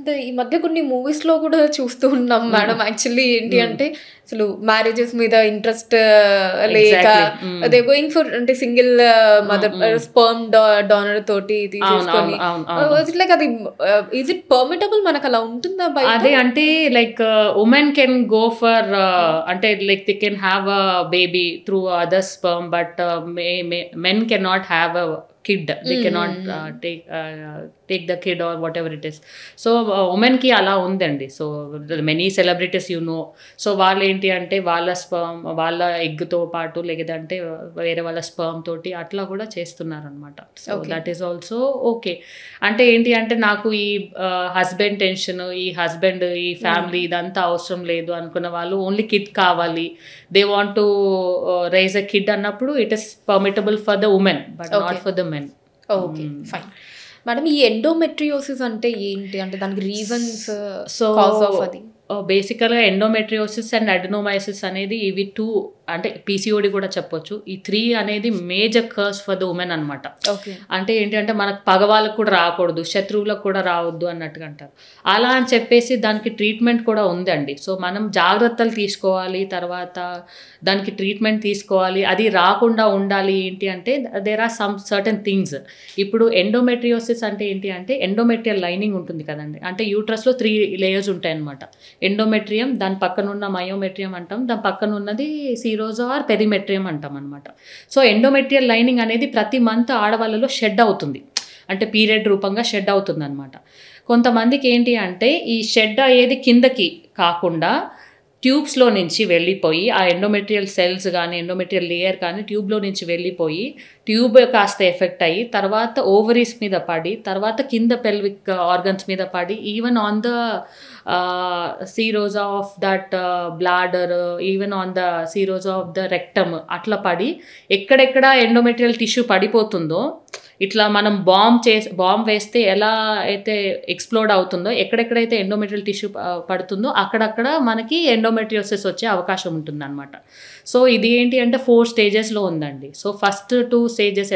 And ఈ మధ్య కొన్ని మూవీస్లో కూడా చూస్తూ ఉన్నాం మేడం. యాక్చువల్లీ ఏంటి అంటే అసలు మ్యారేజెస్ మీద ఇంట్రెస్ట్ లేక అదే గోయింగ్ ఫర్ అంటే సింగిల్ మదర్ స్పర్మ్ డోనర్ తోటి తీసేసుకొని లైక్ అది ఈజ్ ఇట్ పర్మిటబుల్? మనకు అలా ఉంటుందా బయట? అదే అంటే like women can go for అంటే like they can have a baby through other sperm, but men can not have a kid. They cannot take the kid or whatever it is. So women ki ala undandi. So many celebrities you know, so వాళ్ళు ఏంటి అంటే వాళ్ళ sperm వాళ్ళ egg తో పాటు లేదంటే వేరే వాళ్ళ స్పర్మ్ తోటి అట్లా కూడా చేస్తున్నారు అనమాట. So that is also okay. అంటే ఏంటి అంటే నాకు ఈ హస్బెండ్ టెన్షన్, ఈ హస్బెండ్ ఈ ఫ్యామిలీ ఇదంతా అవసరం లేదు అనుకున్న వాళ్ళు ఓన్లీ కిడ్ కావాలి, they want to raise a kid అన్నప్పుడు it is permittable for the women but not for the men. Okay fine madam. ఈ ఎండోమెట్రియోసిస్ అంటే ఏంటి? అంటే దానికి రీజన్స్, కాజ్ ఆఫ్ అది బేసికల్గా ఎండోమెట్రియోసిస్ అండ్ అడినోమైసిస్ అనేది ఇవి 2 అంటే పీసీఓడి కూడా చెప్పొచ్చు. ఈ 3 అనేది major curse for the women అనమాట. అంటే ఏంటంటే మనకు పగవాళ్ళకు కూడా రాకూడదు, శత్రువులకు కూడా రావద్దు అన్నట్టుగా అంటారు. అలా అని చెప్పేసి దానికి ట్రీట్మెంట్ కూడా ఉందండి. సో మనం జాగ్రత్తలు తీసుకోవాలి, తర్వాత దానికి ట్రీట్మెంట్ తీసుకోవాలి, అది రాకుండా ఉండాలి. ఏంటి అంటే there are some certain things. ఇప్పుడు ఎండోమెట్రియోసిస్ అంటే ఏంటి అంటే ఎండోమెట్రియల్ లైనింగ్ ఉంటుంది కదండి, అంటే యూట్రస్లో 3 లేయర్స్ ఉంటాయి అనమాట. ఎండోమెట్రియం, దాని పక్కన ఉన్న మయోమెట్రియం అంటాం, దాని పక్కన ఉన్నది సీరోజా ఆర్ పెరిమెట్రియం అంటాం అనమాట. సో ఎండోమెట్రియల్ లైనింగ్ అనేది ప్రతి మంత్ ఆడవాళ్ళలో షెడ్ అవుతుంది, అంటే పీరియడ్ రూపంగా షెడ్ అవుతుంది అనమాట. కొంతమందికి ఏంటి అంటే ఈ షెడ్ అయ్యేది కిందకి కాకుండా ట్యూబ్స్లో నుంచి వెళ్ళిపోయి ఆ ఎండోమెట్రియల్ సెల్స్ కానీ ఎండోమెట్రియల్ లేయర్ కానీ ట్యూబ్లో నుంచి వెళ్ళిపోయి ట్యూబ్ కాస్త ఎఫెక్ట్ అయ్యి తర్వాత ఓవరీస్ మీద పడి తర్వాత కింద పెల్విక్ ఆర్గన్స్ మీద పడి even on the సీరోజా of that bladder, even on the సీరోజా of the rectum అట్లా పడి ఎక్కడెక్కడ ఎండోమెట్రియల్ టిష్యూ పడిపోతుందో, ఇట్లా మనం బాంబ్ వేస్తే ఎలా అయితే ఎక్స్ప్లోడ్ అవుతుందో ఎక్కడెక్కడైతే ఎండోమెట్రియల్ టిష్యూ పడుతుందో అక్కడక్కడ మనకి ఎండోమెట్రియోసిస్ వచ్చే అవకాశం ఉంటుంది అనమాట. సో ఇది ఏంటి అంటే 4 స్టేజెస్లో ఉందండి. So first 2 stages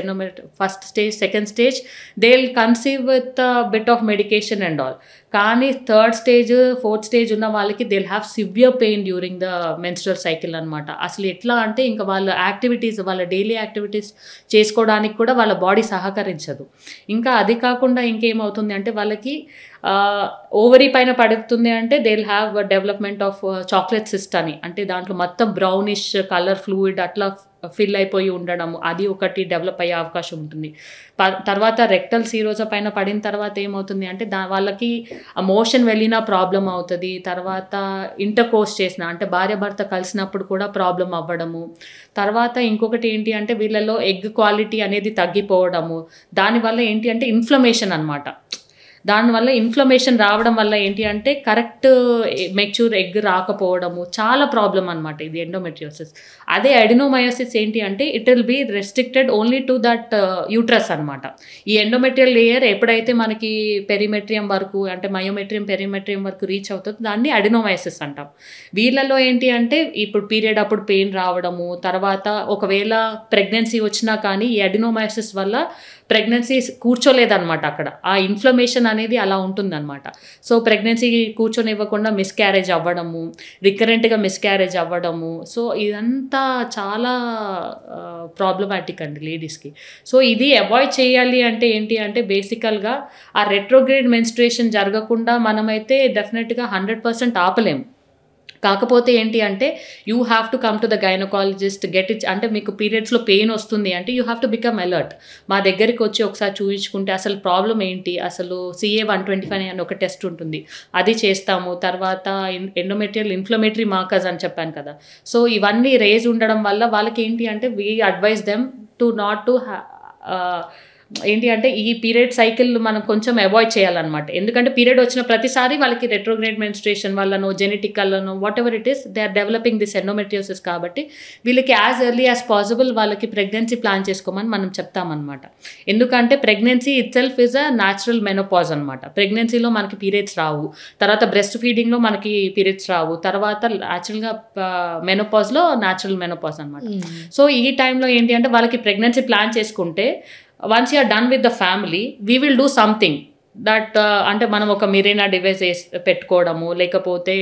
first stage, second stage they will conceive with bit of medication and all. కానీ 3rd స్టేజ్ 4th స్టేజ్ ఉన్న వాళ్ళకి they will have severe pain during the menstrual cycle అనమాట. అసలు ఎట్లా అంటే ఇంకా వాళ్ళ యాక్టివిటీస్, వాళ్ళ డైలీ యాక్టివిటీస్ చేసుకోవడానికి కూడా వాళ్ళ బాడీ సహకరించదు. ఇంకా అది కాకుండా ఇంకేమవుతుంది అంటే వాళ్ళకి ఓవరీ పైన పడుతుంది అంటే they will have development of chocolate cyst అని, అంటే దాంట్లో మొత్తం బ్రౌనిష్ కలర్ ఫ్లూయిడ్ అట్లా ఫిల్ అయిపోయి ఉండడము, అది ఒకటి డెవలప్ అయ్యే అవకాశం ఉంటుంది. తర్వాత రెక్టల్ సీరోజా పైన పడిన తర్వాత ఏమవుతుంది అంటే వాళ్ళకి మోషన్ వెళ్ళినా ప్రాబ్లం అవుతుంది, తర్వాత ఇంటర్కోర్స్ చేసిన అంటే భార్య భర్త కలిసినప్పుడు కూడా ప్రాబ్లం అవ్వడము, తర్వాత ఇంకొకటి ఏంటి అంటే వీళ్ళలో ఎగ్ క్వాలిటీ అనేది తగ్గిపోవడము, దానివల్ల ఏంటి అంటే ఇన్ఫ్లమేషన్ అనమాట. దానివల్ల ఇన్ఫ్లమేషన్ రావడం వల్ల ఏంటి అంటే కరెక్ట్ మెచ్యూర్ ఎగ్ రాకపోవడము చాలా ప్రాబ్లం అనమాట ఇది ఎండోమెట్రియోసిస్. అదే అడినోమయోసిస్ ఏంటి అంటే it will be restricted only to that uterus అనమాట. ఈ ఎండోమెట్రియల్ లేయర్ ఎప్పుడైతే మనకి పెరిమెట్రియం వరకు అంటే మయోమెట్రియం పెరిమెట్రియం వరకు రీచ్ అవుతుందో దాన్ని అడినోమయోసిస్ అంటాం. వీళ్ళలో ఏంటి అంటే ఇప్పుడు పీరియడ్ అప్పుడు పెయిన్ రావడము, తర్వాత ఒకవేళ ప్రెగ్నెన్సీ వచ్చినా కానీ ఈ అడినోమయోసిస్ వల్ల ప్రెగ్నెన్సీ కూర్చోలేదన్నమాట. అక్కడ ఆ ఇన్ఫ్లమేషన్ అనేది అలా ఉంటుందన్నమాట. సో ప్రెగ్నెన్సీ కూర్చొనివ్వకుండా మిస్క్యారేజ్ అవ్వడము, రికరెంట్గా మిస్క్యారేజ్ అవ్వడము, సో ఇదంతా చాలా ప్రాబ్లమాటిక్ అండి లేడీస్కి. సో ఇది అవాయిడ్ చేయాలి అంటే ఏంటి అంటే బేసికల్గా ఆ రెట్రోగ్రేడ్ మెన్స్ట్రుయేషన్ జరగకుండా మనమైతే డెఫినెట్గా 100% ఆపలేము. కాకపోతే ఏంటి అంటే you have to come to the gynaecologist get it, అంటే మీకు పీరియడ్స్లో పెయిన్ వస్తుంది అంటే you have to become alert. మా దగ్గరికి వచ్చి ఒకసారి చూపించుకుంటే అసలు ప్రాబ్లం ఏంటి, అసలు CA-125 అని ఒక టెస్ట్ ఉంటుంది, అది చేస్తాము. తర్వాత ఎండోమెట్రియల్ ఇన్ఫ్లమేటరీ మార్కర్స్ అని చెప్పాను కదా, సో ఇవన్నీ రేజ్ ఉండడం వల్ల వాళ్ళకి ఏంటి అంటే we advise them to not to ఏంటి అంటే ఈ పీరియడ్ సైకిల్ మనం కొంచెం అవాయిడ్ చేయాలన్నమాట. ఎందుకంటే పీరియడ్ వచ్చిన ప్రతిసారి వాళ్ళకి రెట్రోగ్రేడ్ మెన్స్ట్రుయేషన్ వల్లనో జెనెటిక్ వల్లనో whatever it is they are developing this endometriosis. కాబట్టి వీళ్ళకి యాజ్ ఎర్లీ యాజ్ పాసిబుల్ వాళ్ళకి ప్రెగ్నెన్సీ ప్లాన్ చేసుకోమని మనం చెప్తామన్నమాట. ఎందుకంటే pregnancy itself is a natural menopause అనమాట. ప్రెగ్నెన్సీలో మనకి పీరియడ్స్ రావు, తర్వాత బ్రెస్ట్ ఫీడింగ్లో మనకి పీరియడ్స్ రావు, తర్వాత న్యాచురల్గా మెనోపాజ్లో న్యాచురల్ మెనోపాజ్ అనమాట. సో ఈ టైంలో ఏంటి అంటే వాళ్ళకి ప్రెగ్నెన్సీ ప్లాన్ చేసుకుంటే once you are done with the family we will do something that అంటే మనం ఒక మిరీనా డివైస్ పెట్టుకోవడము, లేకపోతే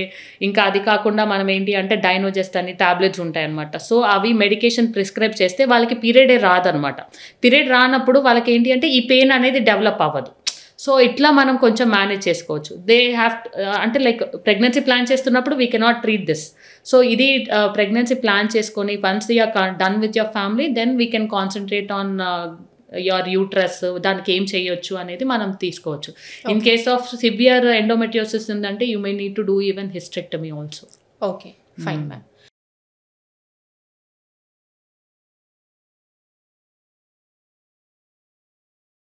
ఇంకా అది కాకుండా మనం ఏంటి అంటే డైనోజెస్ట్ అని టాబ్లెట్స్ ఉంటాయన్నమాట. సో అవి మెడికేషన్ ప్రిస్క్రైబ్ చేస్తే వాళ్ళకి పీరియడే రాదనమాట. పీరియడ్ రానప్పుడు వాళ్ళకి ఏంటి అంటే ఈ పెయిన్ అనేది డెవలప్ అవ్వదు. సో ఇట్లా మనం కొంచెం మేనేజ్ చేసుకోవచ్చు. దే హ్యావ్ అంటే లైక్ ప్రెగ్నెన్సీ ప్లాన్ చేస్తున్నప్పుడు we cannot treat this. So ఇది ప్రెగ్నెన్సీ ప్లాన్ చేసుకొని once you are done with your family then we can concentrate on your uterus, దానికి ఏం చేయొచ్చు అనేది మనం తీసుకోవచ్చు. In case of severe endometriosis ఉందంటే you may need to do even hysterectomy also. Okay, fine ma'am.